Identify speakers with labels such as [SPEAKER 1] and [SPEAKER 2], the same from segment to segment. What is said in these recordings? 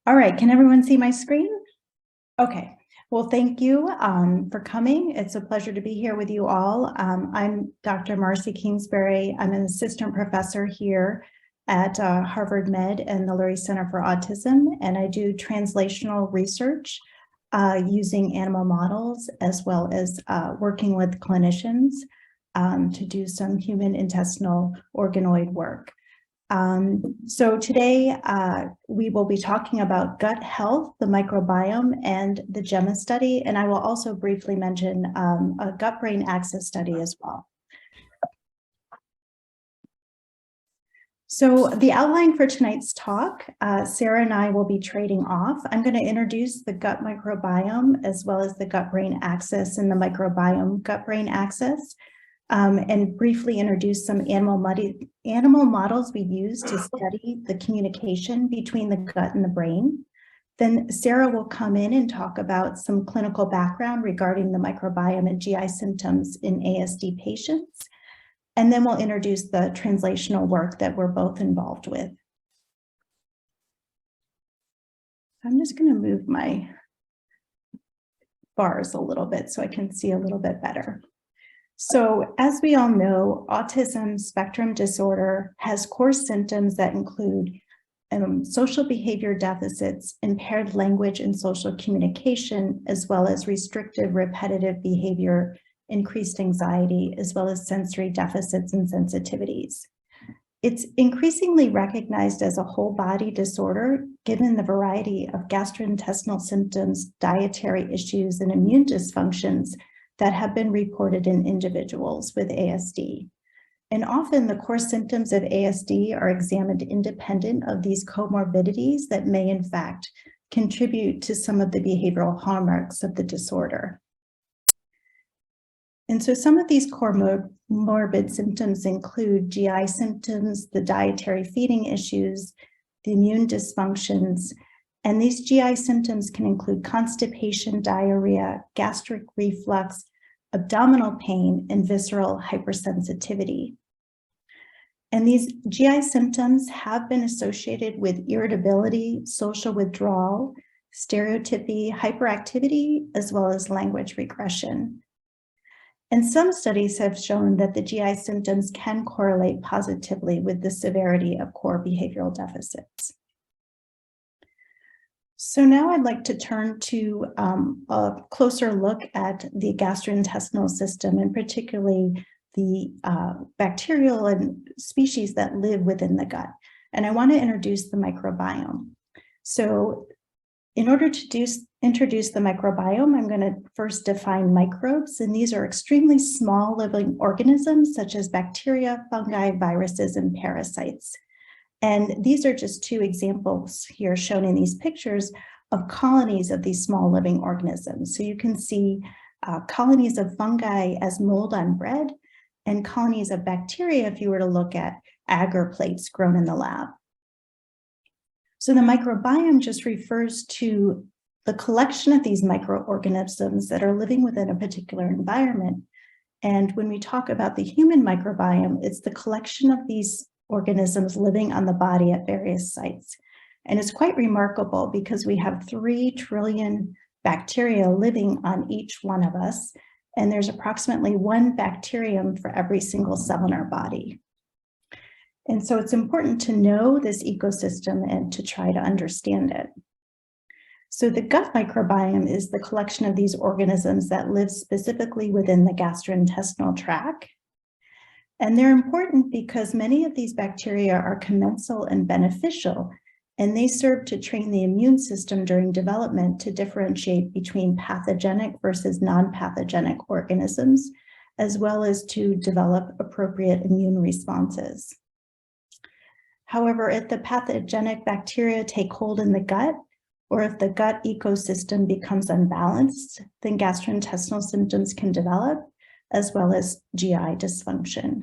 [SPEAKER 1] All right, can everyone see my screen? Okay, well, thank you for coming. It's a pleasure to be here with you all. I'm Dr. Marcy Kingsbury. I'm an assistant professor here at Harvard Med and the Lurie Center for Autism, and I do translational research using animal models as well as working with clinicians to do some human intestinal organoid work. So today we will be talking about gut health, the microbiome, and the GEMMA study, and I will also briefly mention a gut-brain axis study as well. So the outline for tonight's talk, Sarah and I will be trading off. I'm going to introduce the gut microbiome as well as the gut-brain axis and the microbiome gut-brain axis. And briefly introduce some animal models we use to study the communication between the gut and the brain. Then Sarah will come in and talk about some clinical background regarding the microbiome and GI symptoms in ASD patients. And then we'll introduce the translational work that we're both involved with. I'm just going to move my bars a little bit so I can see a little bit better. So as we all know, autism spectrum disorder has core symptoms that include social behavior deficits, impaired language and social communication, as well as restrictive repetitive behavior, increased anxiety, as well as sensory deficits and sensitivities. It's increasingly recognized as a whole body disorder, given the variety of gastrointestinal symptoms, dietary issues, and immune dysfunctions that have been reported in individuals with ASD. And often the core symptoms of ASD are examined independent of these comorbidities that may in fact contribute to some of the behavioral hallmarks of the disorder. And so some of these comorbid symptoms include GI symptoms, the dietary feeding issues, the immune dysfunctions, and these GI symptoms can include constipation, diarrhea, gastric reflux, abdominal pain, and visceral hypersensitivity. And these GI symptoms have been associated with irritability, social withdrawal, stereotypy, hyperactivity, as well as language regression. And some studies have shown that the GI symptoms can correlate positively with the severity of core behavioral deficits. So now I'd like to turn to a closer look at the gastrointestinal system, and particularly the bacterial and species that live within the gut. And I want to introduce the microbiome. So in order to introduce the microbiome, I'm going to first define microbes, and these are extremely small living organisms such as bacteria, fungi, viruses, and parasites. And these are just two examples here shown in these pictures of colonies of these small living organisms. So you can see colonies of fungi as mold on bread, and colonies of bacteria if you were to look at agar plates grown in the lab. So the microbiome just refers to the collection of these microorganisms that are living within a particular environment. And when we talk about the human microbiome, it's the collection of these organisms living on the body at various sites. And it's quite remarkable because we have 3 trillion bacteria living on each one of us, and there's approximately 1 bacterium for every single cell in our body. And so it's important to know this ecosystem and to try to understand it. So the gut microbiome is the collection of these organisms that live specifically within the gastrointestinal tract. And they're important because many of these bacteria are commensal and beneficial, and they serve to train the immune system during development to differentiate between pathogenic versus non-pathogenic organisms, as well as to develop appropriate immune responses. However, if the pathogenic bacteria take hold in the gut, or if the gut ecosystem becomes unbalanced, then gastrointestinal symptoms can develop, as well as GI dysfunction.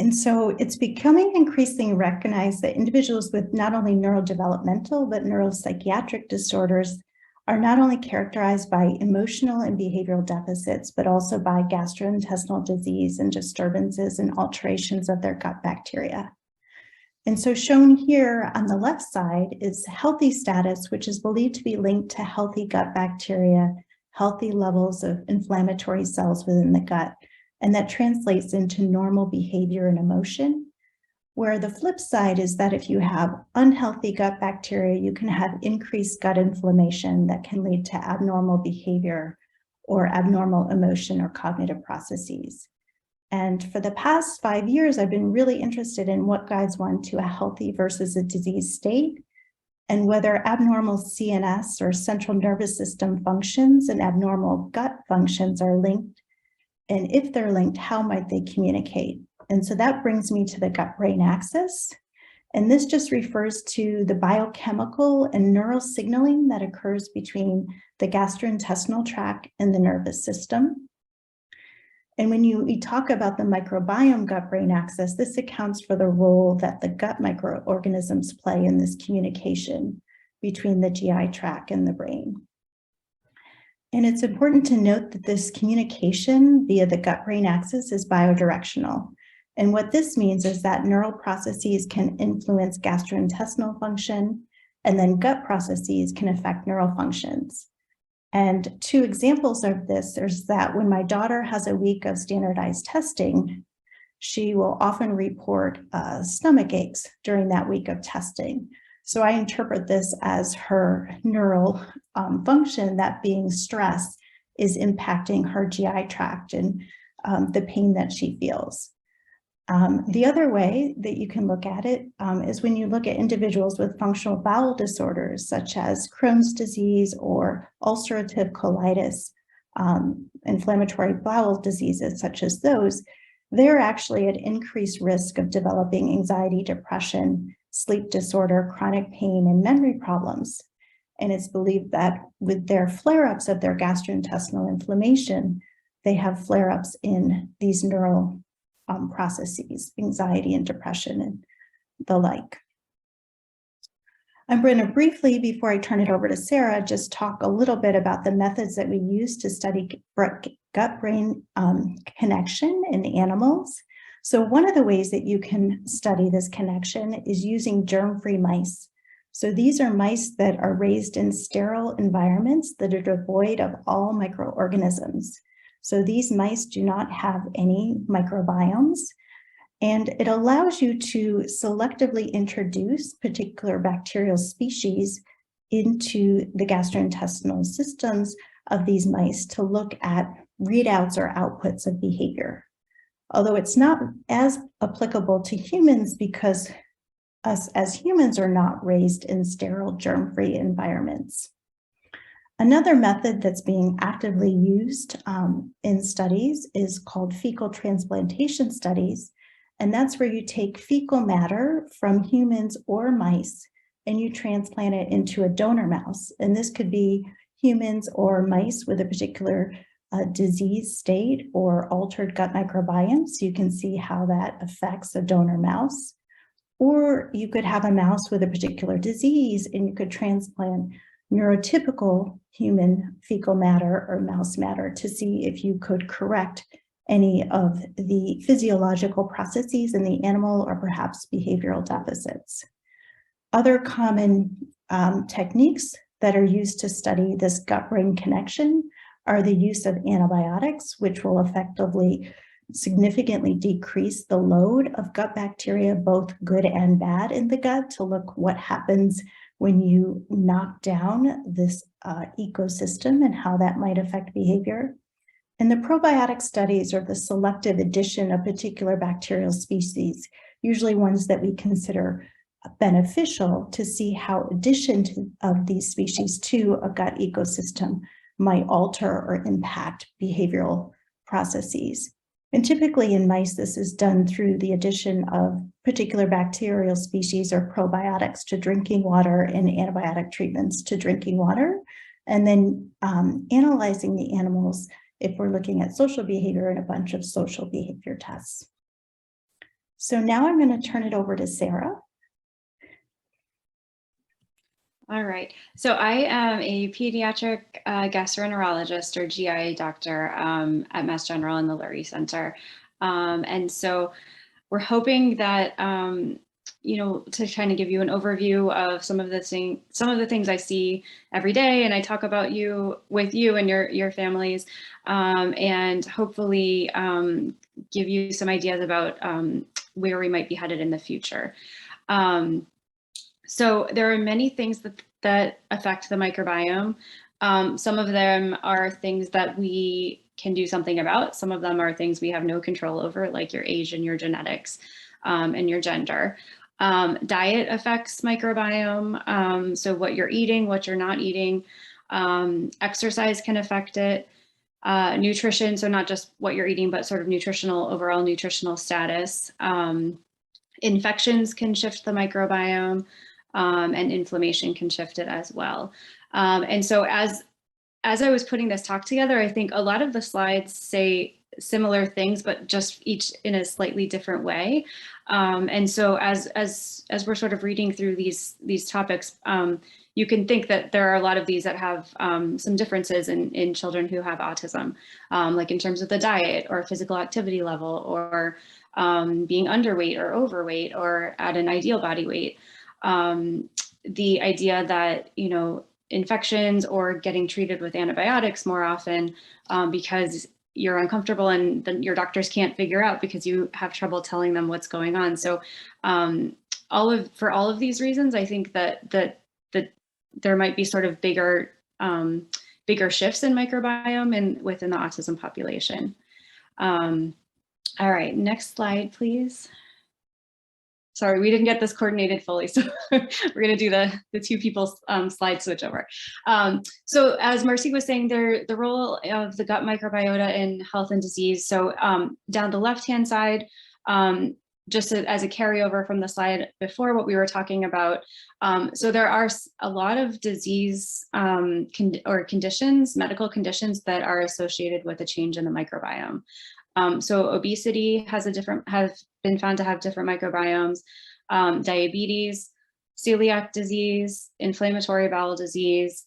[SPEAKER 1] And so it's becoming increasingly recognized that individuals with not only neurodevelopmental but neuropsychiatric disorders are not only characterized by emotional and behavioral deficits, but also by gastrointestinal disease and disturbances and alterations of their gut bacteria. And so shown here on the left side is healthy status, which is believed to be linked to healthy gut bacteria, healthy levels of inflammatory cells within the gut, and that translates into normal behavior and emotion. Where the flip side is that if you have unhealthy gut bacteria, you can have increased gut inflammation that can lead to abnormal behavior or abnormal emotion or cognitive processes. And for the past 5 years, I've been really interested in what guides one to a healthy versus a disease state, and whether abnormal CNS or central nervous system functions and abnormal gut functions are linked. And if they're linked, how might they communicate? And so that brings me to the gut-brain axis. And this just refers to the biochemical and neural signaling that occurs between the gastrointestinal tract and the nervous system. And when we talk about the microbiome gut-brain axis, this accounts for the role that the gut microorganisms play in this communication between the GI tract and the brain. And it's important to note that this communication via the gut-brain axis is biodirectional. And what this means is that neural processes can influence gastrointestinal function, and then gut processes can affect neural functions. And 2 examples of this is that when my daughter has a week of standardized testing, she will often report stomach aches during that week of testing. So I interpret this as her neural function, that being stress is impacting her GI tract and the pain that she feels. The other way that you can look at it is when you look at individuals with functional bowel disorders, such as Crohn's disease or ulcerative colitis, inflammatory bowel diseases such as those, they're actually at increased risk of developing anxiety, depression, sleep disorder, chronic pain, and memory problems. And it's believed that with their flare-ups of their gastrointestinal inflammation, they have flare-ups in these neural processes, anxiety and depression and the like. I'm going to briefly, before I turn it over to Sarah, just talk a little bit about the methods that we use to study gut-brain connection in animals. So one of the ways that you can study this connection is using germ-free mice. So these are mice that are raised in sterile environments that are devoid of all microorganisms. So these mice do not have any microbiomes, and it allows you to selectively introduce particular bacterial species into the gastrointestinal systems of these mice to look at readouts or outputs of behavior. Although it's not as applicable to humans because us as humans are not raised in sterile germ-free environments. Another method that's being actively used in studies is called fecal transplantation studies. And that's where you take fecal matter from humans or mice and you transplant it into a donor mouse. And this could be humans or mice with a particular disease state or altered gut microbiome. So you can see how that affects a donor mouse. Or you could have a mouse with a particular disease and you could transplant neurotypical human fecal matter or mouse matter to see if you could correct any of the physiological processes in the animal or perhaps behavioral deficits. Other common techniques that are used to study this gut-brain connection are the use of antibiotics, which will effectively significantly decrease the load of gut bacteria, both good and bad in the gut, to look what happens when you knock down this ecosystem and how that might affect behavior. And the probiotic studies are the selective addition of particular bacterial species, usually ones that we consider beneficial, to see how addition of these species to a gut ecosystem might alter or impact behavioral processes. And typically in mice, this is done through the addition of particular bacterial species or probiotics to drinking water and antibiotic treatments to drinking water, and then analyzing the animals if we're looking at social behavior and a bunch of social behavior tests. So now I'm going to turn it over to Sarah.
[SPEAKER 2] All right. So I am a pediatric gastroenterologist or GI doctor at Mass General in the Lurie Center. And so we're hoping that you know, to kind of give you an overview of some of the things I see every day, and I talk about with you and your families, and hopefully give you some ideas about where we might be headed in the future. So there are many things that affect the microbiome. Some of them are things that we can do something about. Some of them are things we have no control over, like your age and your genetics, and your gender. Diet affects microbiome. So what you're eating, what you're not eating. Exercise can affect it. Nutrition, so not just what you're eating, but sort of overall nutritional status. Infections can shift the microbiome, and inflammation can shift it as well. And so as I was putting this talk together, I think a lot of the slides say similar things, but just each in a slightly different way. And so as we're sort of reading through these topics, you can think that there are a lot of these that have some differences in children who have autism, like in terms of the diet or physical activity level, or being underweight or overweight or at an ideal body weight. The idea that, you know, infections or getting treated with antibiotics more often because you're uncomfortable and then your doctors can't figure out because you have trouble telling them what's going on. So for all of these reasons, I think that there might be sort of bigger shifts in microbiome and within the autism population. All right, next slide, please. Sorry, we didn't get this coordinated fully, so we're going to do the two people slide switch over. So as Marcy was saying, the role of the gut microbiota in health and disease. So down the left-hand side, just as a carryover from the slide before what we were talking about. So there are a lot of disease conditions, medical conditions that are associated with a change in the microbiome. So obesity has been found to have different microbiomes, diabetes, celiac disease, inflammatory bowel disease,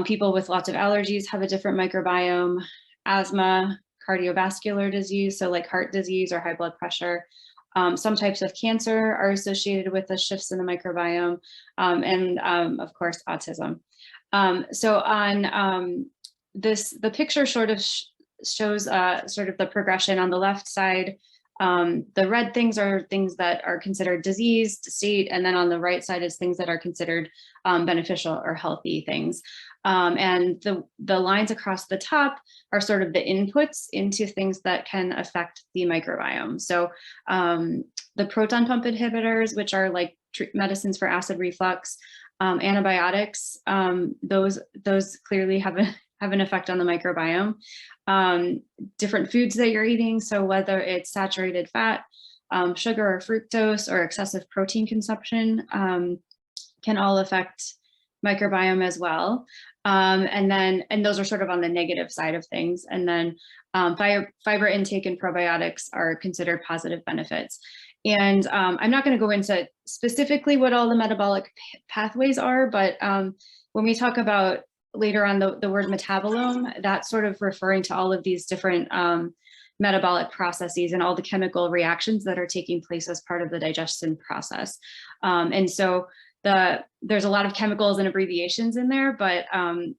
[SPEAKER 2] people with lots of allergies have a different microbiome, asthma, cardiovascular disease, so like heart disease or high blood pressure. Some types of cancer are associated with the shifts in the microbiome, and of course, autism. So on the picture sort of shows sort of the progression on the left side. The red things are things that are considered diseased state, and then on the right side is things that are considered beneficial or healthy things. And the lines across the top are sort of the inputs into things that can affect the microbiome. So the proton pump inhibitors, which are like medicines for acid reflux, antibiotics, those clearly have an effect on the microbiome. Different foods that you're eating, so whether it's saturated fat, sugar or fructose, or excessive protein consumption, can all affect microbiome as well. And those are sort of on the negative side of things. And then fiber intake and probiotics are considered positive benefits. And I'm not going to go into specifically what all the metabolic pathways are, but when we talk about later on the word metabolome, that's sort of referring to all of these different metabolic processes and all the chemical reactions that are taking place as part of the digestion process. And so there's a lot of chemicals and abbreviations in there, but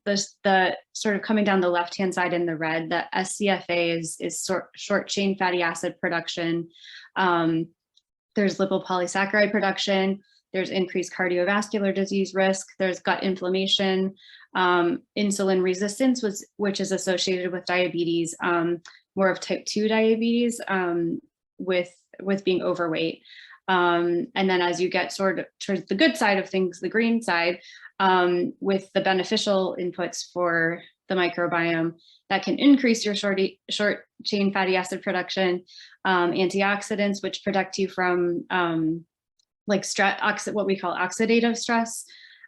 [SPEAKER 2] the sort of coming down the left-hand side in the red, the SCFA is short chain fatty acid production. There's lipopolysaccharide production. There's increased cardiovascular disease risk. There's gut inflammation, insulin resistance, which is associated with diabetes, more of type 2 diabetes, with being overweight. And then as you get sort of towards the good side of things, the green side, with the beneficial inputs for the microbiome that can increase your short chain fatty acid production, antioxidants, which protect you from like what we call oxidative stress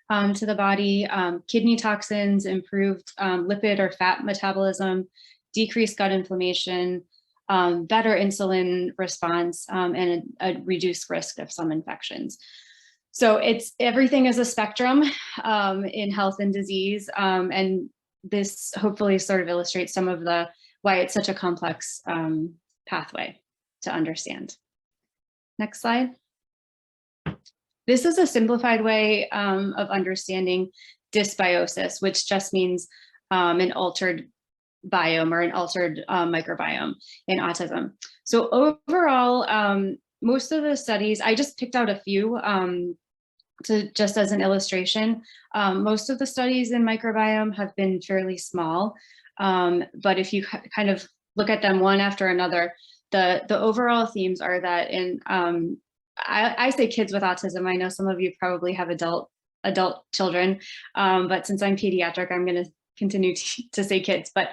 [SPEAKER 2] to the body, kidney toxins, improved lipid or fat metabolism, decreased gut inflammation, better insulin response, and a reduced risk of some infections. So everything is a spectrum in health and disease, and this hopefully sort of illustrates some of why it's such a complex pathway to understand. Next slide. This is a simplified way of understanding dysbiosis, which just means an altered biome or an altered microbiome in autism. So overall, most of the studies, I just picked out a few just as an illustration. Most of the studies in microbiome have been fairly small, but if you kind of look at them one after another, the overall themes are that in I say kids with autism. I know some of you probably have adult children, but since I'm pediatric, I'm going to continue to say kids. But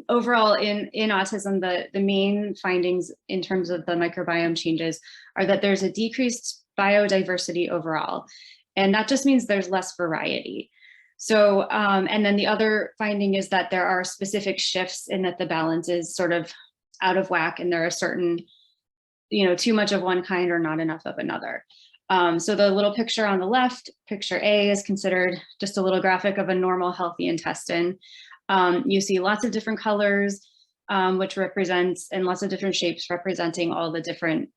[SPEAKER 2] overall, in autism, the main findings in terms of the microbiome changes are that there's a decreased biodiversity overall, and that just means there's less variety. So, and then the other finding is that there are specific shifts in that the balance is sort of out of whack, and there are certain, too much of one kind or not enough of another. So the little picture on the left, picture A, is considered just a little graphic of a normal healthy intestine. You see lots of different colors, which represents, and lots of different shapes representing all the different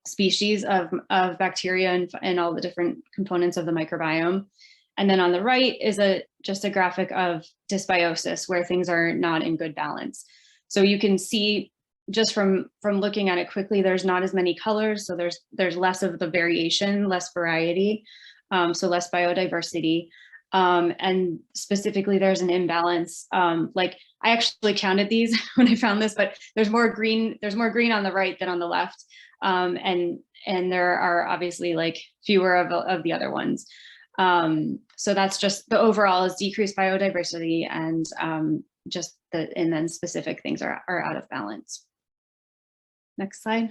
[SPEAKER 2] species of bacteria and all the different components of the microbiome. And then on the right is just a graphic of dysbiosis, where things are not in good balance. So you can see just from looking at it quickly, there's not as many colors. So there's less of the variation, less variety, so less biodiversity. And specifically, there's an imbalance. Like I actually counted these when I found this, but there's more green on the right than on the left. And there are obviously like fewer of the other ones. So that's just the overall is decreased biodiversity, and and then specific things are out of balance. Next slide.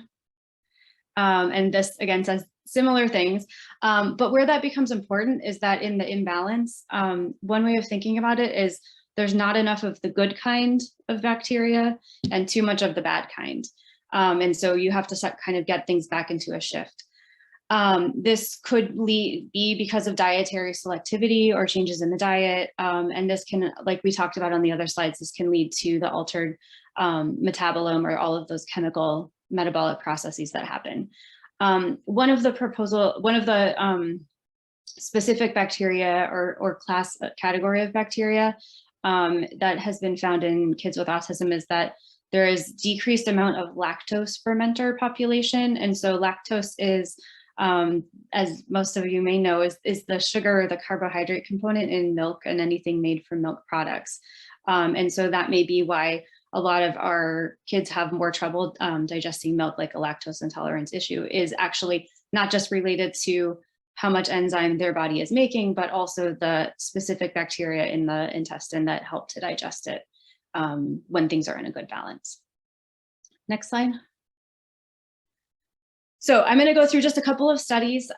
[SPEAKER 2] And this again says similar things, but where that becomes important is that in the imbalance, one way of thinking about it is there's not enough of the good kind of bacteria and too much of the bad kind. And so you have to kind of get things back into a shift. This could be because of dietary selectivity or changes in the diet. And this can, like we talked about on the other slides, this can lead to the altered metabolome or all of those chemical metabolic processes that happen. One of the specific bacteria or class category of bacteria that has been found in kids with autism is that there is decreased amount of lactose fermenter population. And so lactose is, as most of you may know, is the sugar or the carbohydrate component in milk and anything made from milk products. And so that may be why a lot of our kids have more trouble digesting milk, like a lactose intolerance issue is actually not just related to how much enzyme their body is making, but also the specific bacteria in the intestine that help to digest it when things are in a good balance. Next slide. So I'm going to go through just a couple of studies.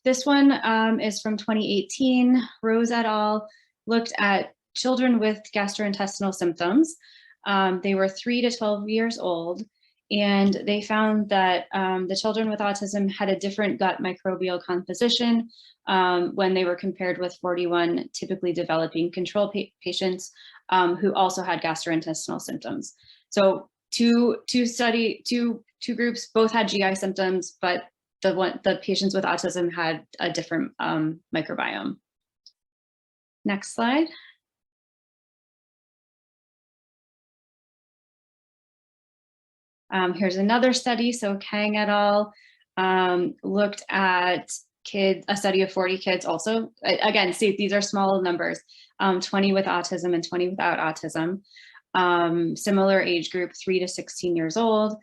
[SPEAKER 2] This one is from 2018. Rose et al. Looked at children with gastrointestinal symptoms. They were 3 to 12 years old, and they found that the children with autism had a different gut microbial composition when they were compared with 41 typically developing control patients who also had gastrointestinal symptoms. So two groups both had GI symptoms, but the patients with autism had a different microbiome. Next slide. Here's another study. So Kang et al. Looked at a study of 40 kids also. Again, see, these are small numbers, 20 with autism and 20 without autism. Similar age group, 3 to 16 years old.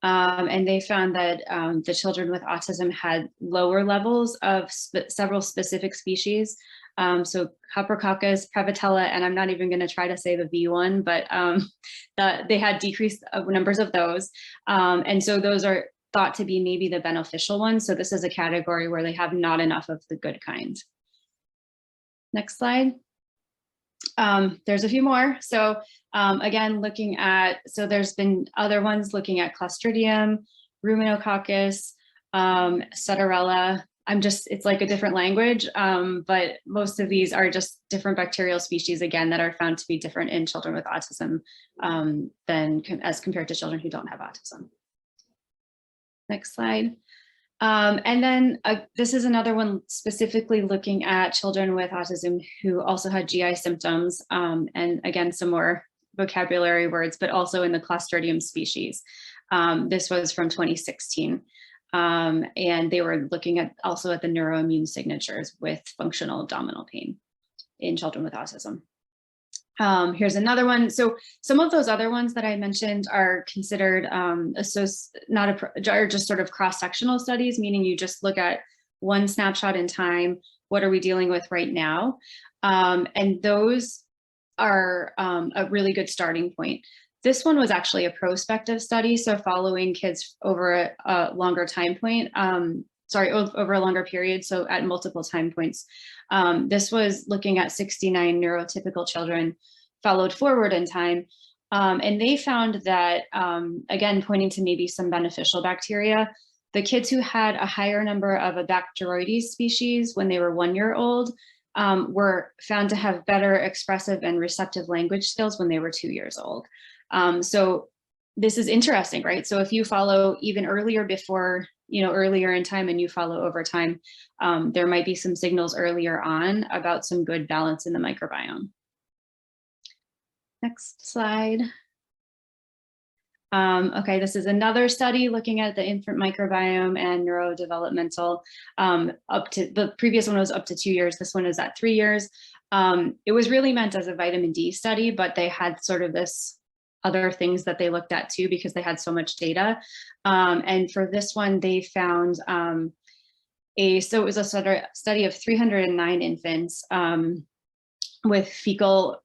[SPEAKER 2] And they found that the children with autism had lower levels of several specific species. So Coprococcus, Prevotella, and I'm not even going to try to say the V one, but they had decreased numbers of those. And so those are thought to be maybe the beneficial ones. So this is a category where they have not enough of the good kind. Next slide. There's a few more. So again, looking at, so there's been other ones looking at Clostridium, Ruminococcus, Cetterella. It's like a different language, but most of these are just different bacterial species, again, that are found to be different in children with autism as compared to children who don't have autism. Next slide. And then this is another one specifically looking at children with autism who also had GI symptoms. And again, some more vocabulary words, but also in the Clostridium species. This was from 2016. And they were looking at also at the neuroimmune signatures with functional abdominal pain in children with autism. Here's another one. So some of those other ones that I mentioned are considered are just sort of cross-sectional studies, meaning you just look at one snapshot in time. What are we dealing with right now? And those are a really good starting point. This one was actually a prospective study, so following kids over a longer time point. Over a longer period, so at multiple time points. This was looking at 69 neurotypical children followed forward in time. And they found that, again, pointing to maybe some beneficial bacteria, the kids who had a higher number of a Bacteroides species when they were 1 year old were found to have better expressive and receptive language skills when they were 2 years old. So this is interesting, right? So if you follow even earlier earlier in time and you follow over time, there might be some signals earlier on about some good balance in the microbiome. Next slide. Okay, this is another study looking at the infant microbiome and neurodevelopmental. The previous one was up to 2 years. This one is at 3 years. It was really meant as a vitamin D study, but they had sort of this other things that they looked at too, because they had so much data. And for this one, they found so it was a study of 309 infants with fecal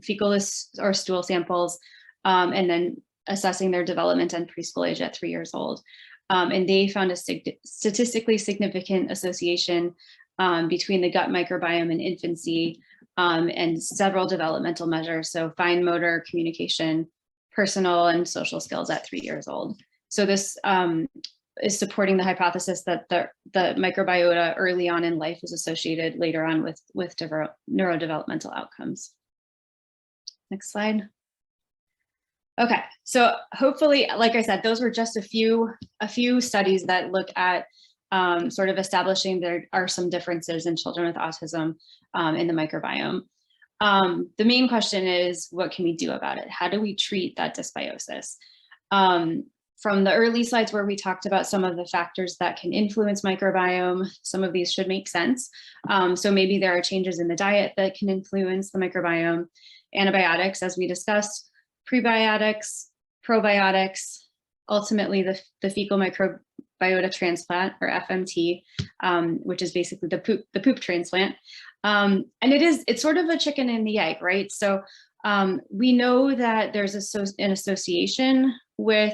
[SPEAKER 2] or stool samples, and then assessing their development and preschool age at 3 years old. And they found a statistically significant association between the gut microbiome and infancy and several developmental measures. So fine motor, communication, personal and social skills at 3 years old. So this is supporting the hypothesis that the microbiota early on in life is associated later on with neurodevelopmental outcomes. Next slide. Okay, so hopefully, like I said, those were just a few studies that look at sort of establishing there are some differences in children with autism in the microbiome. The main question is, what can we do about it? How do we treat that dysbiosis? From the early slides where we talked about some of the factors that can influence microbiome, some of these should make sense. So maybe there are changes in the diet that can influence the microbiome. Antibiotics, as we discussed, prebiotics, probiotics, ultimately the fecal microbiota transplant, or FMT, which is basically the poop transplant. And it's sort of a chicken and the egg, right? So we know that there's an association with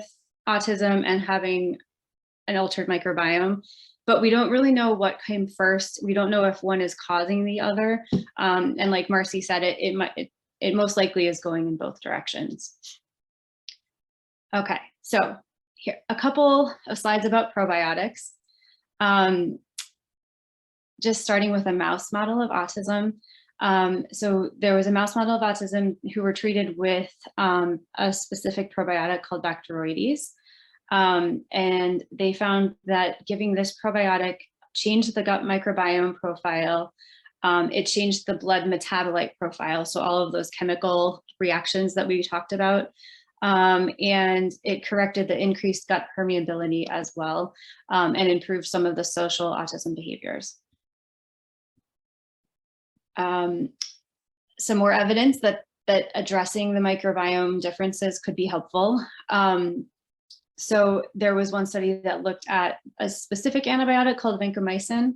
[SPEAKER 2] autism and having an altered microbiome, but we don't really know what came first. We don't know if one is causing the other. And like Marcy said, it most likely is going in both directions. Okay, so here, a couple of slides about probiotics. Just starting with a mouse model of autism. So there was a mouse model of autism who were treated with a specific probiotic called Bacteroides. And they found that giving this probiotic changed the gut microbiome profile. It changed the blood metabolite profile, so all of those chemical reactions that we talked about. And it corrected the increased gut permeability as well, and improved some of the social autism behaviors. Some more evidence that addressing the microbiome differences could be helpful. So there was one study that looked at a specific antibiotic called vancomycin,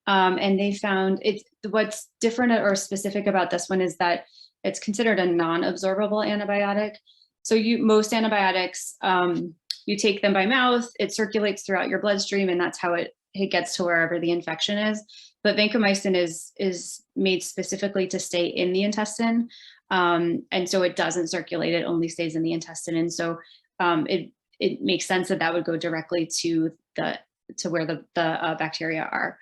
[SPEAKER 2] and they found what's different or specific about this one is that it's considered a non-absorbable antibiotic. So most antibiotics, you take them by mouth, it circulates throughout your bloodstream, and that's how it gets to wherever the infection is. But vancomycin is made specifically to stay in the intestine. And so it doesn't circulate, it only stays in the intestine. And so it makes sense that would go directly to where the bacteria are.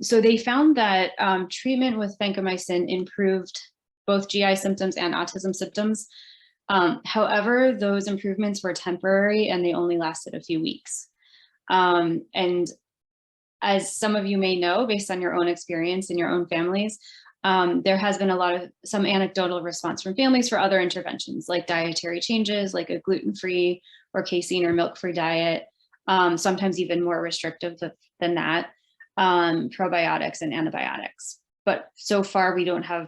[SPEAKER 2] So they found that treatment with vancomycin improved both GI symptoms and autism symptoms. However, those improvements were temporary and they only lasted a few weeks. And as some of you may know, based on your own experience in your own families, there has been some anecdotal response from families for other interventions, like dietary changes, like a gluten-free or casein or milk-free diet, sometimes even more restrictive than that, probiotics and antibiotics. But so far, we don't have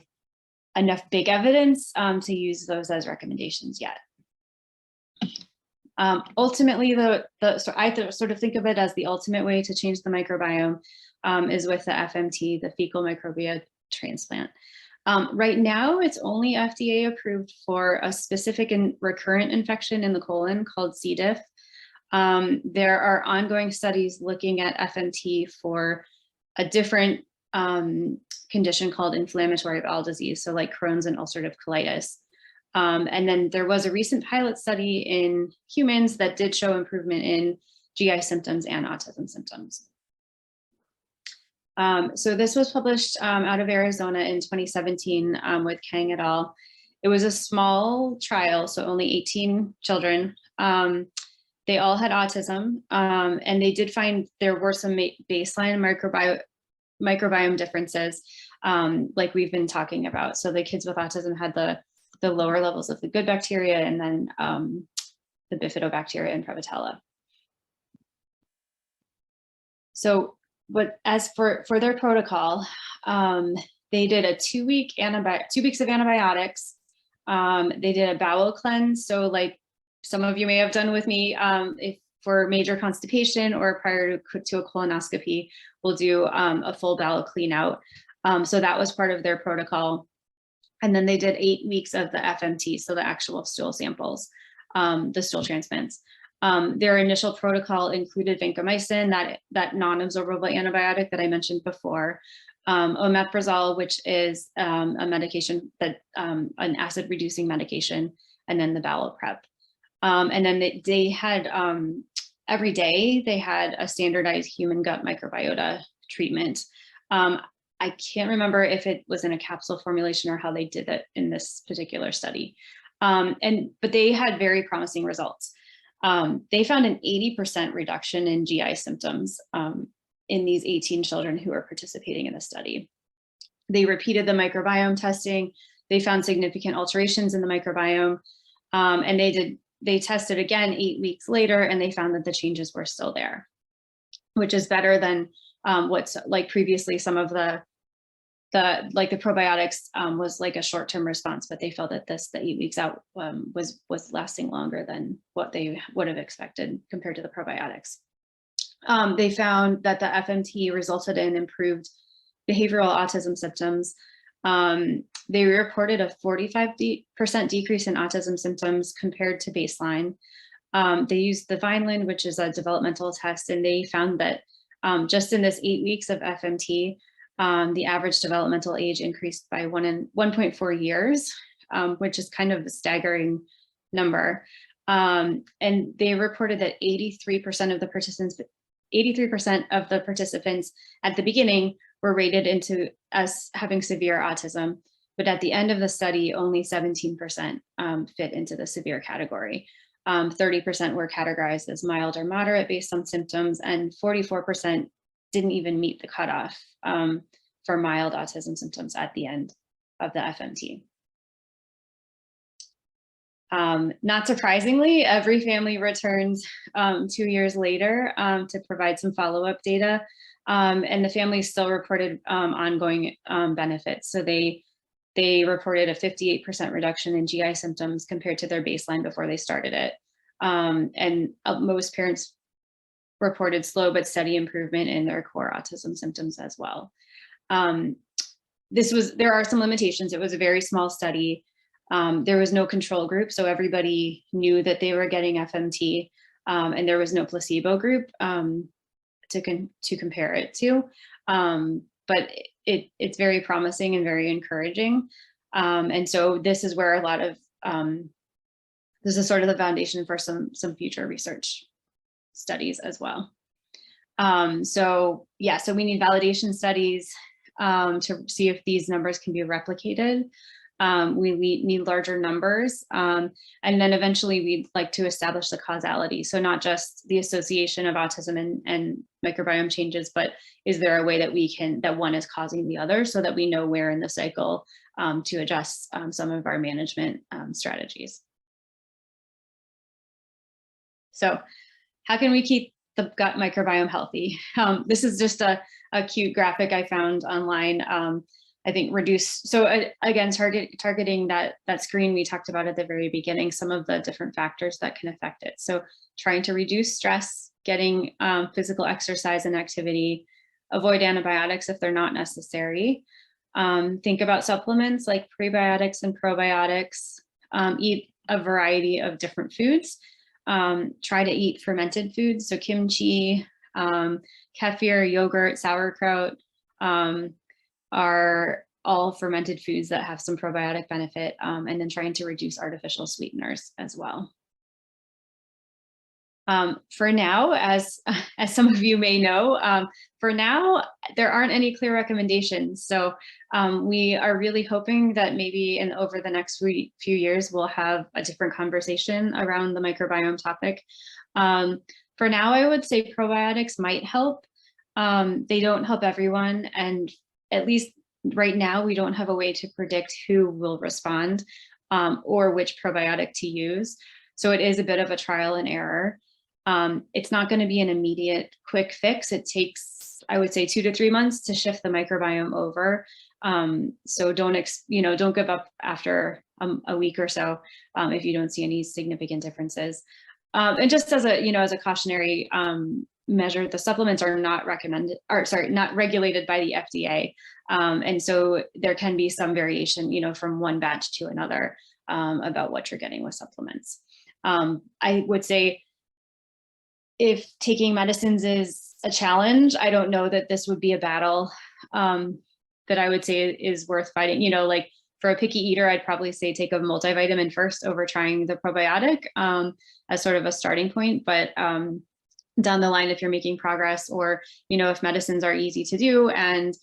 [SPEAKER 2] enough big evidence to use those as recommendations yet. Ultimately, so I sort of think of it as the ultimate way to change the microbiome is with the FMT, the fecal microbiota transplant. Right now, it's only FDA approved for a specific and recurrent infection in the colon called C. diff. There are ongoing studies looking at FMT for a different condition called inflammatory bowel disease, so like Crohn's and ulcerative colitis. And then there was a recent pilot study in humans that did show improvement in GI symptoms and autism symptoms. So this was published out of Arizona in 2017 with Kang et al. It was a small trial, so only 18 children. They all had autism, and they did find there were some baseline microbiome differences, like we've been talking about. So the kids with autism had the lower levels of the good bacteria, and then the bifidobacteria and Prevotella. So, but as for their protocol, they did a 2 weeks of antibiotics. They did a bowel cleanse. So like some of you may have done with me, if for major constipation or prior to a colonoscopy, we'll do a full bowel clean out. So that was part of their protocol. And then they did 8 weeks of the FMT, so the actual stool samples, the stool transplants. Their initial protocol included vancomycin, that non-absorbable antibiotic that I mentioned before, omeprazole, which is a medication that an acid-reducing medication, and then the bowel prep. And then they had every day they had a standardized human gut microbiota treatment. I can't remember if it was in a capsule formulation or how they did it in this particular study. But they had very promising results. They found an 80% reduction in GI symptoms in these 18 children who were participating in the study. They repeated the microbiome testing. They found significant alterations in the microbiome, and they tested again 8 weeks later, and they found that the changes were still there, which is better than what's like previously some of the probiotics was like a short-term response, but they felt that the 8 weeks out was lasting longer than what they would have expected compared to the probiotics. They found that the FMT resulted in improved behavioral autism symptoms. They reported a 45% decrease in autism symptoms compared to baseline. They used the Vineland, which is a developmental test, and they found that just in this 8 weeks of FMT, the average developmental age increased by 1.4 years, which is kind of a staggering number. And they reported that 83% of the participants at the beginning were rated as having severe autism, but at the end of the study, only 17% fit into the severe category. 30% were categorized as mild or moderate based on symptoms, and 44% didn't even meet the cutoff for mild autism symptoms at the end of the FMT. Not surprisingly, every family returns 2 years later to provide some follow-up data, and the families still reported ongoing benefits. So they reported a 58% reduction in GI symptoms compared to their baseline before they started it. And most parents reported slow but steady improvement in their core autism symptoms as well. There are some limitations. It was a very small study. There was no control group, so everybody knew that they were getting FMT, and there was no placebo group to compare it to. But it's very promising and very encouraging. And so this is where a lot of, this is sort of the foundation for some future research studies as well. So we need validation studies to see if these numbers can be replicated. We need larger numbers. And then eventually we'd like to establish the causality. So not just the association of autism and microbiome changes, but is there a way that that one is causing the other, so that we know where in the cycle to adjust some of our management strategies. So how can we keep the gut microbiome healthy? This is just a cute graphic I found online. I think again, targeting that screen we talked about at the very beginning, some of the different factors that can affect it. So trying to reduce stress, getting physical exercise and activity, avoid antibiotics if they're not necessary. Think about supplements like prebiotics and probiotics, eat a variety of different foods. Try to eat fermented foods, so kimchi, kefir, yogurt, sauerkraut are all fermented foods that have some probiotic benefit, and then trying to reduce artificial sweeteners as well. For now, as some of you may know, for now, there aren't any clear recommendations. So we are really hoping that maybe over the next few years, we'll have a different conversation around the microbiome topic. For now, I would say probiotics might help. They don't help everyone. And at least right now, we don't have a way to predict who will respond or which probiotic to use. So it is a bit of a trial and error. It's not going to be an immediate quick fix. It takes, I would say, 2 to 3 months to shift the microbiome over. So don't give up after a week or so if you don't see any significant differences. And just as a cautionary measure, the supplements are not not regulated by the FDA. And so there can be some variation, from one batch to another about what you're getting with supplements. I would say if taking medicines is a challenge, I don't know that this would be a battle that I would say is worth fighting. Like for a picky eater, I'd probably say take a multivitamin first over trying the probiotic as sort of a starting point. But down the line, if you're making progress, or if medicines are easy to do and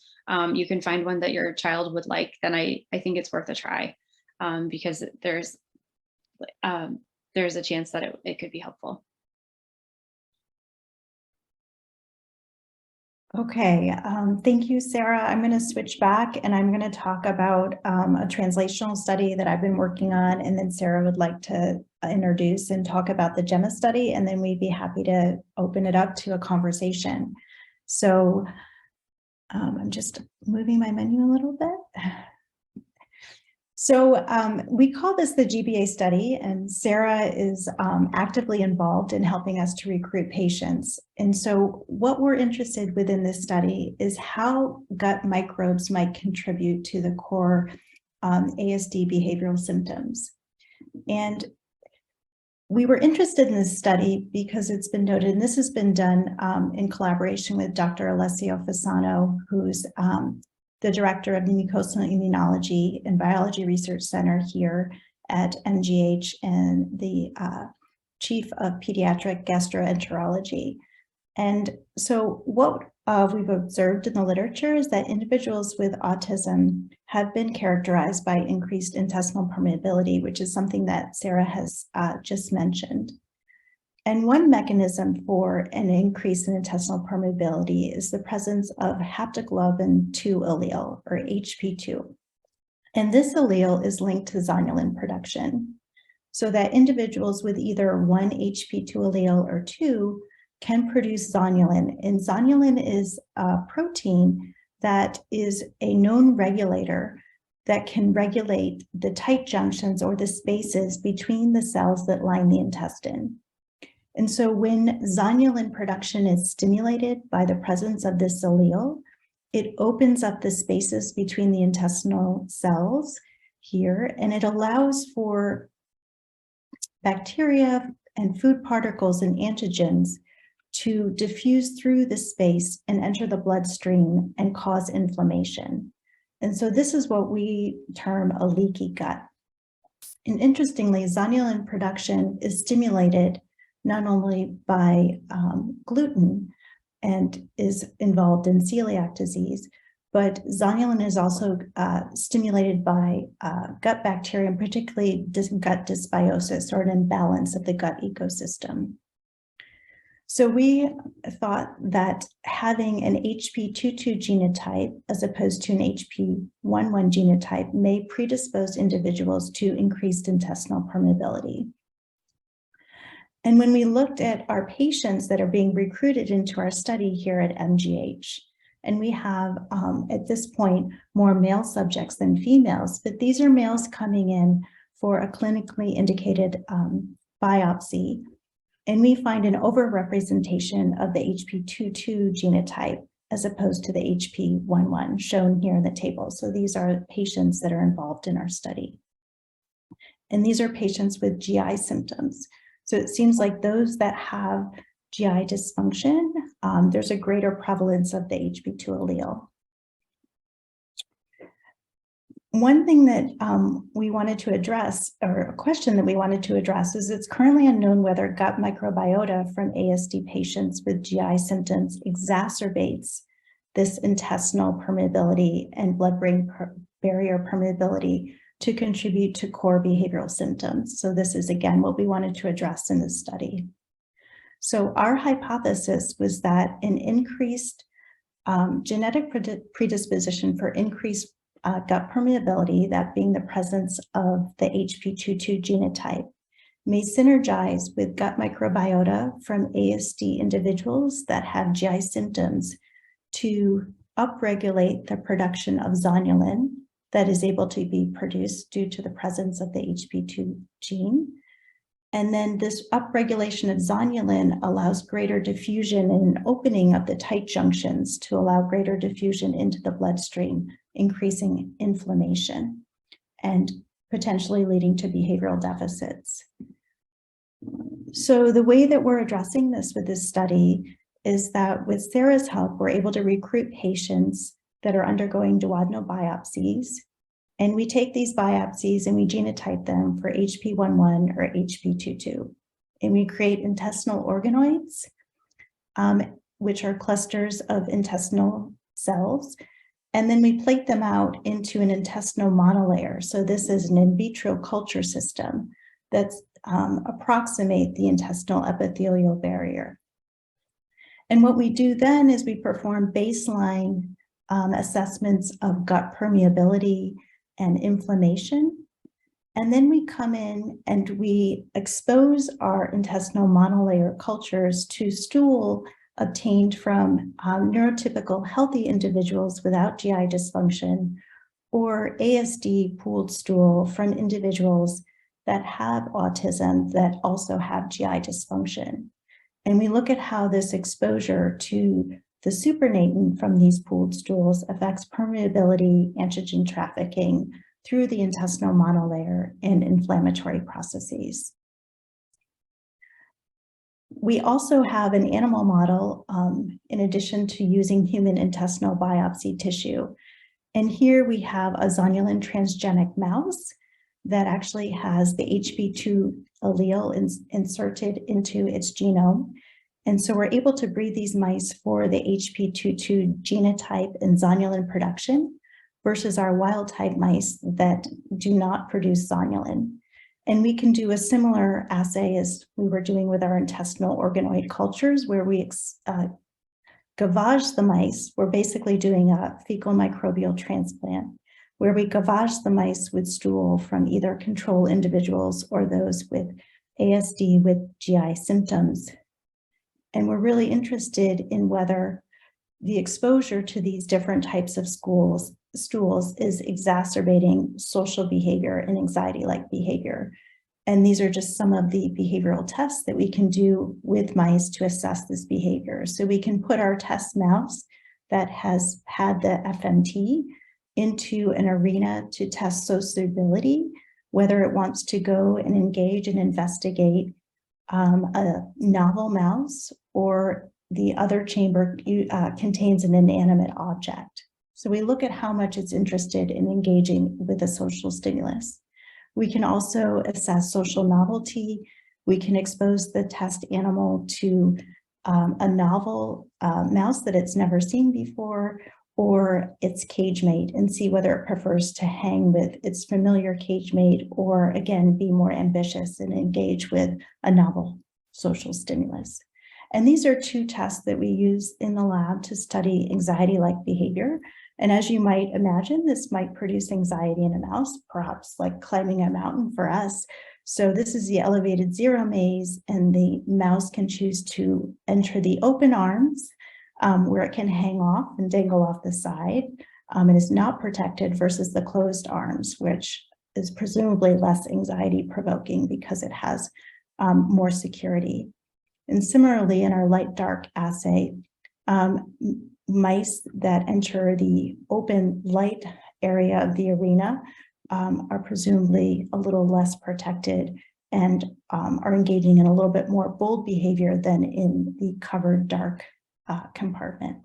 [SPEAKER 2] you can find one that your child would like, then I think it's worth a try because there's a chance that it could be helpful.
[SPEAKER 1] Okay, thank you, Sarah. I'm going to switch back and I'm going to talk about a translational study that I've been working on, and then Sarah would like to introduce and talk about the GEMMA study, and then we'd be happy to open it up to a conversation. So I'm just moving my menu a little bit. So we call this the GBA study, and Sarah is actively involved in helping us to recruit patients. And so what we're interested within this study is how gut microbes might contribute to the core ASD behavioral symptoms. And we were interested in this study because it's been noted, and this has been done in collaboration with Dr. Alessio Fasano, who's the director of the Mucosal Immunology and Biology Research Center here at MGH, and the chief of pediatric gastroenterology. And so what we've observed in the literature is that individuals with autism have been characterized by increased intestinal permeability, which is something that Sarah has just mentioned. And one mechanism for an increase in intestinal permeability is the presence of haptoglobin 2 allele, or HP2. And this allele is linked to zonulin production, so that individuals with either one HP2 allele or 2 can produce zonulin. And zonulin is a protein that is a known regulator that can regulate the tight junctions or the spaces between the cells that line the intestine. And so when zonulin production is stimulated by the presence of this allele, it opens up the spaces between the intestinal cells here, and it allows for bacteria and food particles and antigens to diffuse through the space and enter the bloodstream and cause inflammation. And so this is what we term a leaky gut. And interestingly, zonulin production is stimulated not only by gluten and is involved in celiac disease, but zonulin is also stimulated by gut bacteria, and particularly gut dysbiosis, or an imbalance of the gut ecosystem. So we thought that having an HP22 genotype as opposed to an HP11 genotype may predispose individuals to increased intestinal permeability. And when we looked at our patients that are being recruited into our study here at MGH, and we have at this point more male subjects than females, but these are males coming in for a clinically indicated biopsy. And we find an overrepresentation of the HP22 genotype as opposed to the HP11 shown here in the table. So these are patients that are involved in our study. And these are patients with GI symptoms. So it seems like those that have GI dysfunction, there's a greater prevalence of the HP2 allele. One thing that we wanted to address, or a question that we wanted to address, is it's currently unknown whether gut microbiota from ASD patients with GI symptoms exacerbates this intestinal permeability and blood-brain barrier permeability to contribute to core behavioral symptoms. So this is, again, what we wanted to address in this study. So our hypothesis was that an increased genetic predisposition for increased gut permeability, that being the presence of the HP22 genotype, may synergize with gut microbiota from ASD individuals that have GI symptoms to upregulate the production of zonulin that is able to be produced due to the presence of the HP2 gene. And then this upregulation of zonulin allows greater diffusion and opening of the tight junctions to allow greater diffusion into the bloodstream, increasing inflammation and potentially leading to behavioral deficits. So the way that we're addressing this with this study is that with Sarah's help, we're able to recruit patients that are undergoing duodenal biopsies. And we take these biopsies and we genotype them for HP11 or HP22. And we create intestinal organoids, which are clusters of intestinal cells. And then we plate them out into an intestinal monolayer. So this is an in vitro culture system that's approximate the intestinal epithelial barrier. And what we do then is we perform baseline assessments of gut permeability and inflammation. And then we come in and we expose our intestinal monolayer cultures to stool obtained from neurotypical healthy individuals without GI dysfunction, or ASD pooled stool from individuals that have autism that also have GI dysfunction. And we look at how this exposure to the supernatant from these pooled stools affects permeability, antigen trafficking through the intestinal monolayer and inflammatory processes. We also have an animal model in addition to using human intestinal biopsy tissue. And here we have a zonulin transgenic mouse that actually has the HP2 allele inserted into its genome. And so we're able to breed these mice for the HP22 genotype and zonulin production versus our wild type mice that do not produce zonulin. And we can do a similar assay as we were doing with our intestinal organoid cultures, where we gavage the mice. We're basically doing a fecal microbial transplant, where we gavage the mice with stool from either control individuals or those with ASD with GI symptoms. And we're really interested in whether the exposure to these different types of stools is exacerbating social behavior and anxiety-like behavior. And these are just some of the behavioral tests that we can do with mice to assess this behavior. So we can put our test mouse that has had the FMT into an arena to test sociability, whether it wants to go and engage and investigate a novel mouse, or the other chamber contains an inanimate object. So we look at how much it's interested in engaging with a social stimulus. We can also assess social novelty. We can expose the test animal to a novel mouse that it's never seen before, or its cage mate, and see whether it prefers to hang with its familiar cage mate or, again, be more ambitious and engage with a novel social stimulus. And these are two tests that we use in the lab to study anxiety-like behavior. And as you might imagine, this might produce anxiety in a mouse, perhaps like climbing a mountain for us. So this is the elevated zero maze, and the mouse can choose to enter the open arms, where it can hang off and dangle off the side, and is not protected, versus the closed arms, which is presumably less anxiety provoking because it has more security. And similarly, in our light-dark assay, mice that enter the open light area of the arena are presumably a little less protected and are engaging in a little bit more bold behavior than in the covered dark compartment.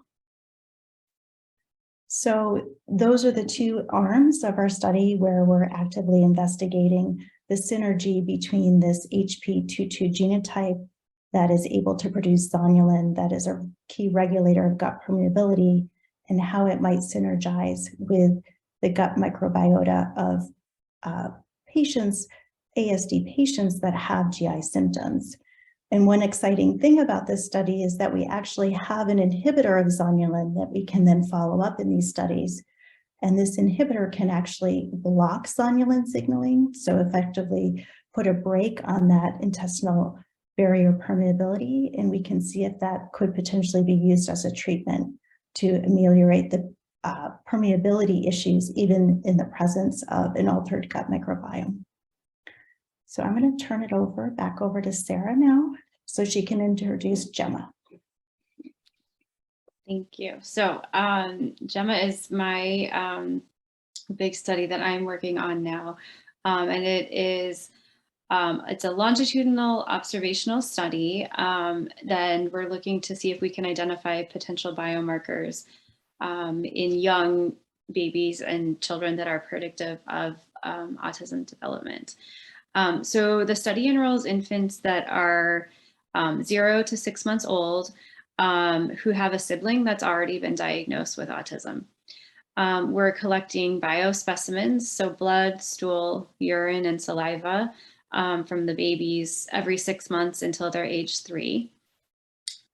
[SPEAKER 1] So those are the two arms of our study where we're actively investigating the synergy between this HP22 genotype that is able to produce zonulin, that is a key regulator of gut permeability, and how it might synergize with the gut microbiota of patients, ASD patients that have GI symptoms. And one exciting thing about this study is that we actually have an inhibitor of zonulin that we can then follow up in these studies. And this inhibitor can actually block zonulin signaling, so effectively put a brake on that intestinal barrier permeability, and we can see if that could potentially be used as a treatment to ameliorate the permeability issues, even in the presence of an altered gut microbiome. So I'm going to turn it back over to Sarah now, so she can introduce GEMMA.
[SPEAKER 2] Thank you. So GEMMA is my big study that I'm working on now, and it is it's a longitudinal observational study. Then we're looking to see if we can identify potential biomarkers in young babies and children that are predictive of autism development. So the study enrolls infants that are 0 to 6 months old who have a sibling that's already been diagnosed with autism. We're collecting biospecimens, so blood, stool, urine, and saliva from the babies every 6 months until they're age 3.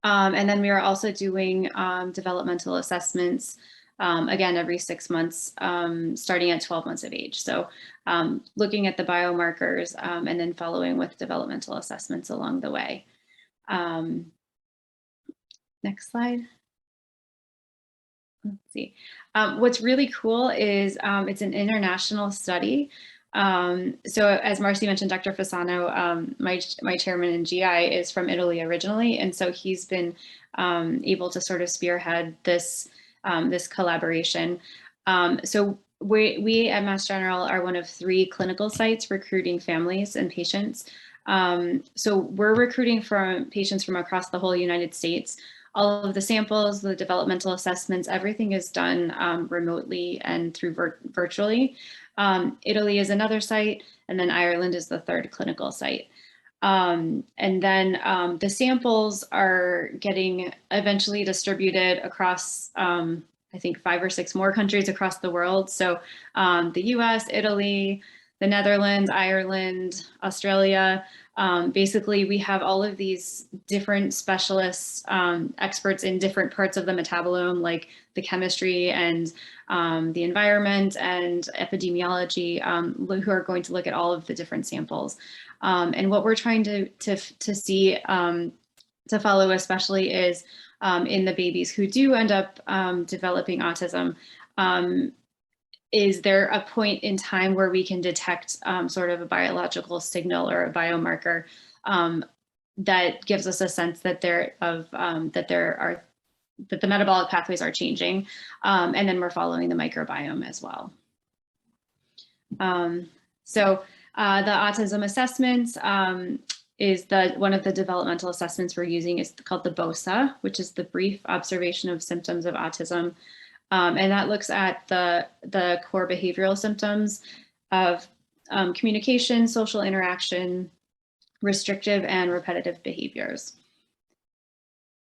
[SPEAKER 2] And then we are also doing developmental assessments, again, every 6 months, starting at 12 months of age. So looking at the biomarkers and then following with developmental assessments along the way. Next slide. Let's see. What's really cool is it's an international study. So as Marcy mentioned, Dr. Fasano, my chairman in GI, is from Italy originally. And so he's been able to sort of spearhead this, this collaboration. So we at Mass General are one of 3 clinical sites recruiting families and patients. So we're recruiting from patients from across the whole United States. All of the samples, the developmental assessments, everything is done remotely and through virtually. Italy is another site, and then Ireland is the 3rd clinical site. And then the samples are getting eventually distributed across, I think 5 or 6 more countries across the world. So the US, Italy, the Netherlands, Ireland, Australia. Basically, we have all of these different specialists, experts in different parts of the metabolome, like the chemistry and the environment and epidemiology, who are going to look at all of the different samples. And what we're trying to see, to follow especially, is in the babies who do end up developing autism. Is there a point in time where we can detect sort of a biological signal or a biomarker that gives us a sense that that the metabolic pathways are changing, and then we're following the microbiome as well. So the autism assessments is one of the developmental assessments we're using is called the BOSA, which is the Brief Observation of Symptoms of Autism. And that looks at the core behavioral symptoms of communication, social interaction, restrictive and repetitive behaviors.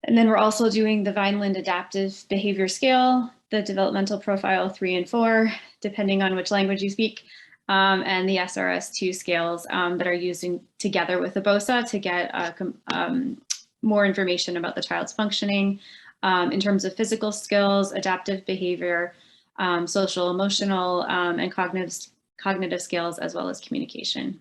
[SPEAKER 2] And then we're also doing the Vineland Adaptive Behavior Scale. the developmental profile 3 and 4, depending on which language you speak, and the SRS-2 scales that are used together with the BOSA to get more information about the child's functioning in terms of physical skills, adaptive behavior, social, emotional, and cognitive skills, as well as communication.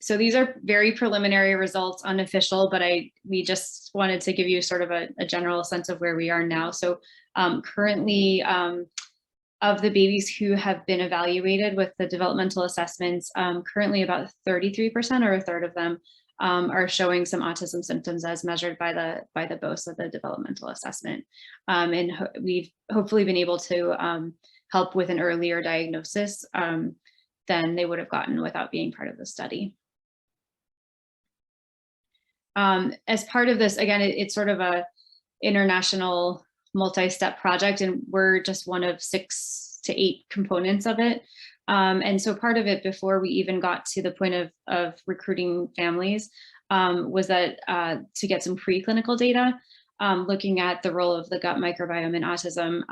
[SPEAKER 2] So these are very preliminary results, unofficial, but we just wanted to give you sort of a general sense of where we are now. So currently, of the babies who have been evaluated with the developmental assessments, currently about 33% or a third of them are showing some autism symptoms as measured by the BOSA, the developmental assessment. And we've hopefully been able to help with an earlier diagnosis than they would have gotten without being part of the study. As part of this, again, it's sort of a international multi-step project, and we're just one of 6 to 8 components of it. And so part of it, before we even got to the point of recruiting families, was that to get some preclinical data, looking at the role of the gut microbiome in autism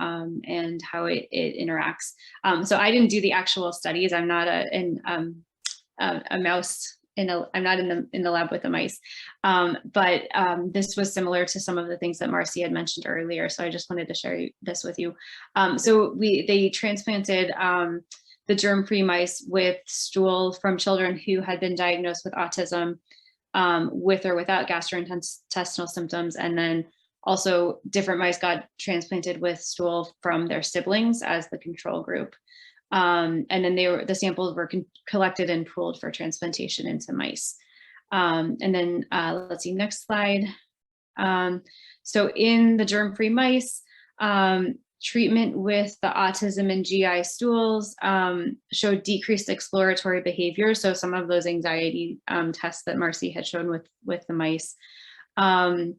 [SPEAKER 2] and how it interacts. So I didn't do the actual studies. I'm not a mouse. I'm not in the lab with the mice, but this was similar to some of the things that Marcy had mentioned earlier. So I just wanted to share this with you. So they transplanted the germ-free mice with stool from children who had been diagnosed with autism with or without gastrointestinal symptoms, and then also different mice got transplanted with stool from their siblings as the control group. And then the samples were collected and pooled for transplantation into mice. And then let's see, next slide. So in the germ-free mice, treatment with the autism and GI stools showed decreased exploratory behavior. So some of those anxiety tests that Marcy had shown with the mice. In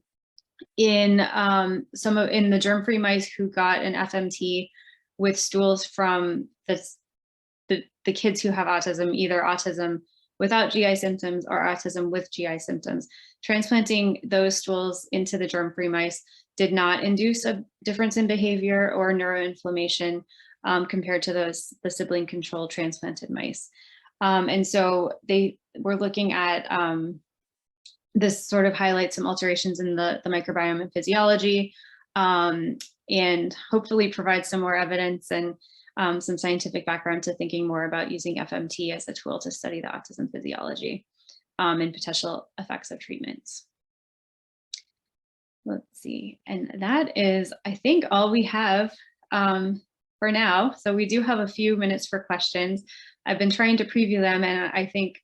[SPEAKER 2] the germ-free mice who got an FMT with stools from the kids who have autism, either autism without GI symptoms or autism with GI symptoms, transplanting those stools into the germ-free mice did not induce a difference in behavior or neuroinflammation compared to the sibling control transplanted mice. And so they were looking at this sort of highlights some alterations in the microbiome and physiology, and hopefully provide some more evidence and some scientific background to thinking more about using FMT as a tool to study the autism physiology and potential effects of treatments. Let's see, and that is, I think, all we have for now. So we do have a few minutes for questions. I've been trying to preview them, and I think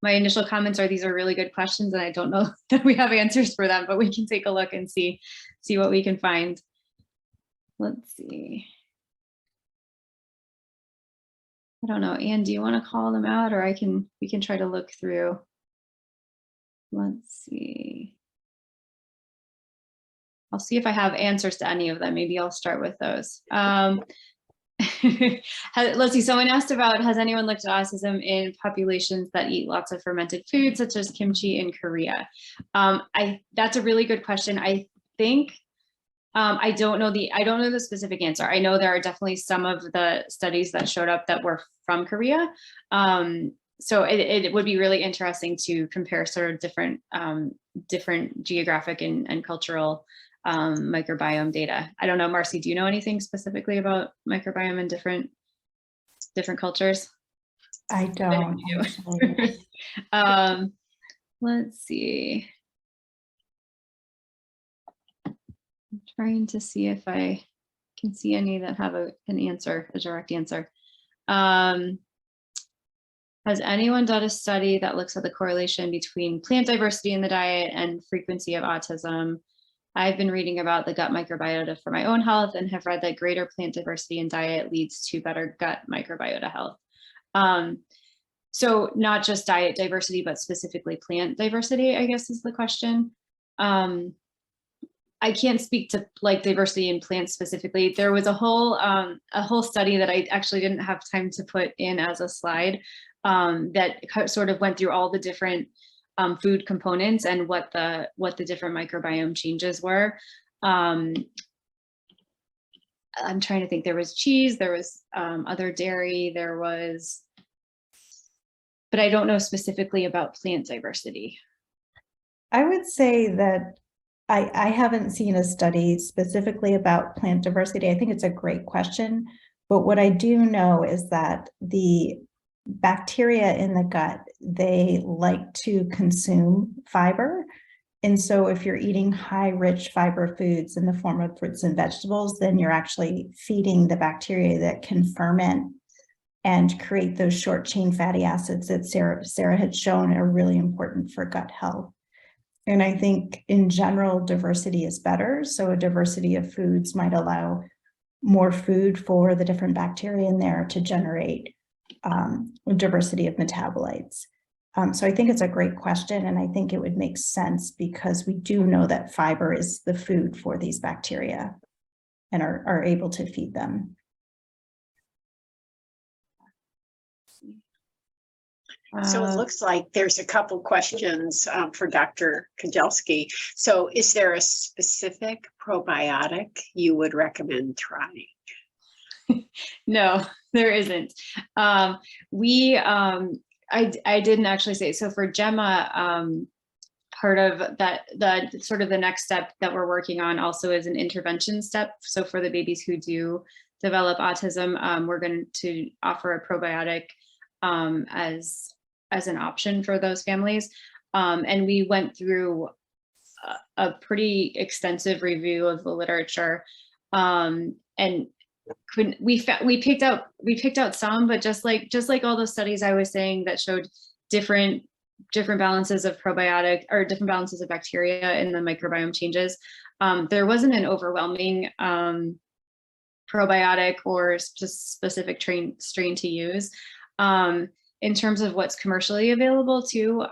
[SPEAKER 2] my initial comments are these are really good questions, and I don't know that we have answers for them, but we can take a look and see what we can find. Let's see. I don't know, Anne, do you want to call them out, or we can try to look through? Let's see. I'll see if I have answers to any of them. Maybe I'll start with those. Let's see, someone asked about, has anyone looked at autism in populations that eat lots of fermented foods, such as kimchi in Korea? That's a really good question. I think, I don't know the specific answer. I know there are definitely some of the studies that showed up that were from Korea. So it would be really interesting to compare sort of different geographic and cultural microbiome data. I don't know, Marcy, do you know anything specifically about microbiome in different cultures?
[SPEAKER 1] I don't.
[SPEAKER 2] Let's see. I'm trying to see if I can see any that have an answer, a direct answer. Has anyone done a study that looks at the correlation between plant diversity in the diet and frequency of autism? I've been reading about the gut microbiota for my own health and have read that greater plant diversity in diet leads to better gut microbiota health. So not just diet diversity, but specifically plant diversity, I guess is the question. I can't speak to like diversity in plants specifically. There was a whole study that I actually didn't have time to put in as a slide that sort of went through all the different food components and what the different microbiome changes were. I'm trying to think, there was cheese, there was other dairy, there was, but I don't know specifically about plant diversity.
[SPEAKER 1] I would say that I haven't seen a study specifically about plant diversity. I think it's a great question, but what I do know is that the bacteria in the gut, they like to consume fiber. And so if you're eating high rich fiber foods in the form of fruits and vegetables, then you're actually feeding the bacteria that can ferment and create those short chain fatty acids that Sarah had shown are really important for gut health. And I think in general, diversity is better. So a diversity of foods might allow more food for the different bacteria in there to generate diversity of metabolites. So I think it's a great question, and I think it would make sense because we do know that fiber is the food for these bacteria and are able to feed them.
[SPEAKER 3] So it looks like there's a couple questions for Dr. Kadzielski. So is there a specific probiotic you would recommend trying?
[SPEAKER 2] No, there isn't. I didn't actually say, so for GEMMA, part of that, the sort of the next step that we're working on also is an intervention step. So for the babies who do develop autism, we're going to offer a probiotic as an option for those families. And we went through a pretty extensive review of the literature, and we picked out some, but just like all the studies I was saying that showed different balances of probiotic or different balances of bacteria in the microbiome changes, there wasn't an overwhelming probiotic or specific strain to use. In terms of what's commercially available too,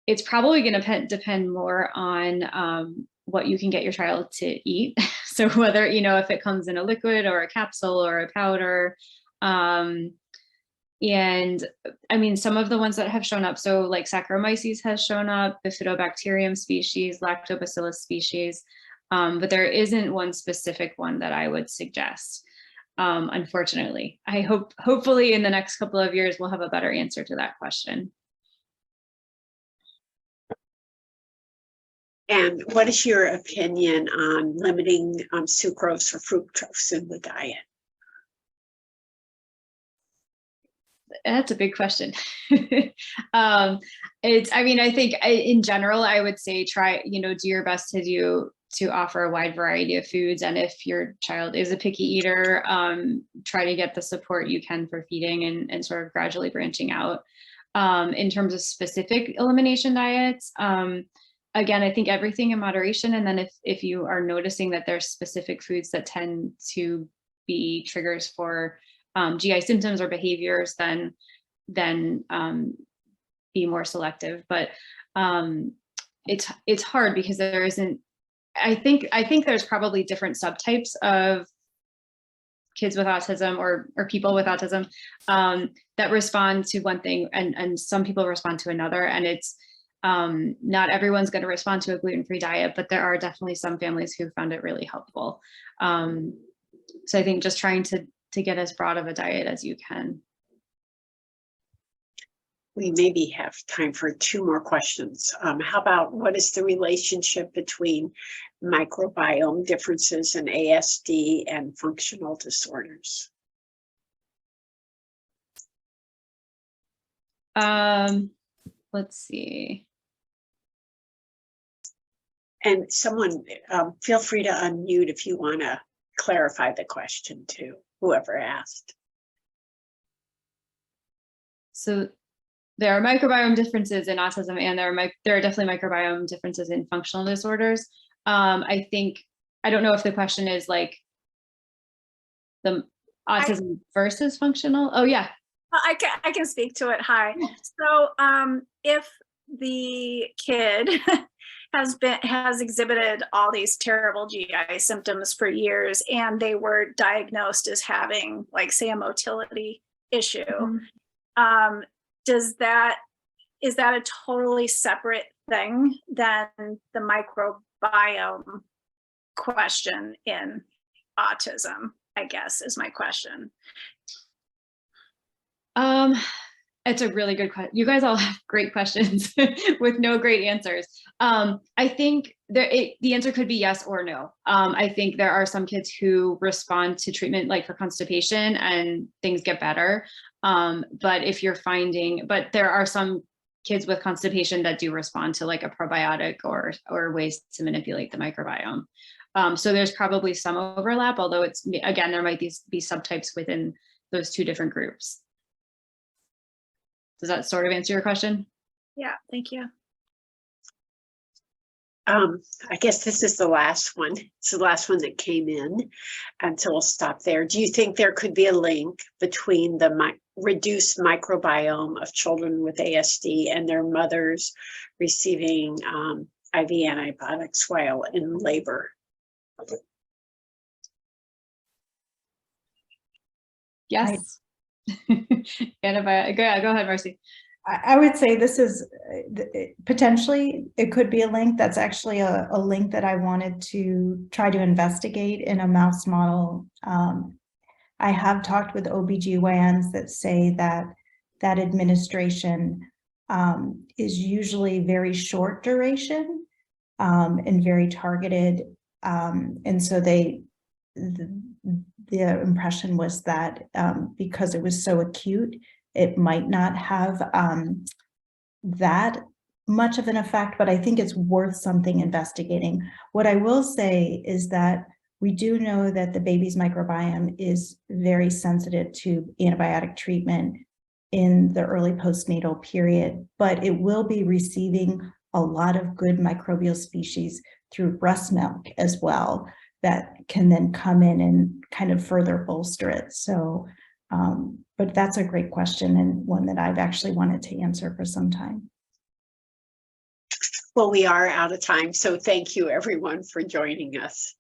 [SPEAKER 2] it's probably going to depend more on what you can get your child to eat. So whether, if it comes in a liquid or a capsule or a powder. And I mean, some of the ones that have shown up, so like Saccharomyces has shown up, Bifidobacterium species, Lactobacillus species, but there isn't one specific one that I would suggest. Unfortunately, hopefully in the next couple of years, we'll have a better answer to that question.
[SPEAKER 3] And what is your opinion on limiting sucrose or fructose in the diet?
[SPEAKER 2] That's a big question. I think in general, I would say try, do your best to offer a wide variety of foods. And if your child is a picky eater, try to get the support you can for feeding and sort of gradually branching out. In terms of specific elimination diets, again, I think everything in moderation. And then if you are noticing that there's specific foods that tend to be triggers for GI symptoms or behaviors, then be more selective. But it's hard because there isn't. I think there's probably different subtypes of kids with autism or people with autism that respond to one thing, and some people respond to another. And it's not everyone's going to respond to a gluten-free diet, but there are definitely some families who found it really helpful. So I think just trying to get as broad of a diet as you can.
[SPEAKER 3] We maybe have time for 2 more questions. How about what is the relationship between microbiome differences in ASD and functional disorders?
[SPEAKER 2] Let's see.
[SPEAKER 3] And someone, feel free to unmute if you want to clarify the question too, whoever asked. So
[SPEAKER 2] there are microbiome differences in autism, and there are definitely microbiome differences in functional disorders. I don't know if the question is like the autism versus functional. Oh yeah.
[SPEAKER 4] I can speak to it. Hi. So if the kid has exhibited all these terrible GI symptoms for years, and they were diagnosed as having, like, say, a motility issue, mm-hmm. Is that a totally separate thing than the microbiome question in autism, I guess, is my question.
[SPEAKER 2] It's a really good question. You guys all have great questions with no great answers. I think the answer could be yes or no. I think there are some kids who respond to treatment like for constipation and things get better. But if you're finding, but there are some kids with constipation that do respond to like a probiotic or ways to manipulate the microbiome. So there's probably some overlap, although it's, again, there might be subtypes within those two different groups. Does that sort of answer your question?
[SPEAKER 4] Yeah, thank you.
[SPEAKER 3] I guess this is the last one. It's the last one that came in, and so we'll stop there. Do you think there could be a link between the reduced microbiome of children with ASD and their mothers receiving IV antibiotics while in labor?
[SPEAKER 2] Yes. Antibiotic. Go ahead, Marcy.
[SPEAKER 1] I would say this is potentially, it could be a link. That's actually a link that I wanted to try to investigate in a mouse model. I have talked with OBGYNs that say that administration is usually very short duration and very targeted. And so the impression was that because it was so acute, it might not have that much of an effect, but I think it's worth something investigating. What I will say is that we do know that the baby's microbiome is very sensitive to antibiotic treatment in the early postnatal period, but it will be receiving a lot of good microbial species through breast milk as well that can then come in and kind of further bolster it. So, but that's a great question and one that I've actually wanted to answer for some time.
[SPEAKER 3] Well, we are out of time, so thank you everyone for joining us.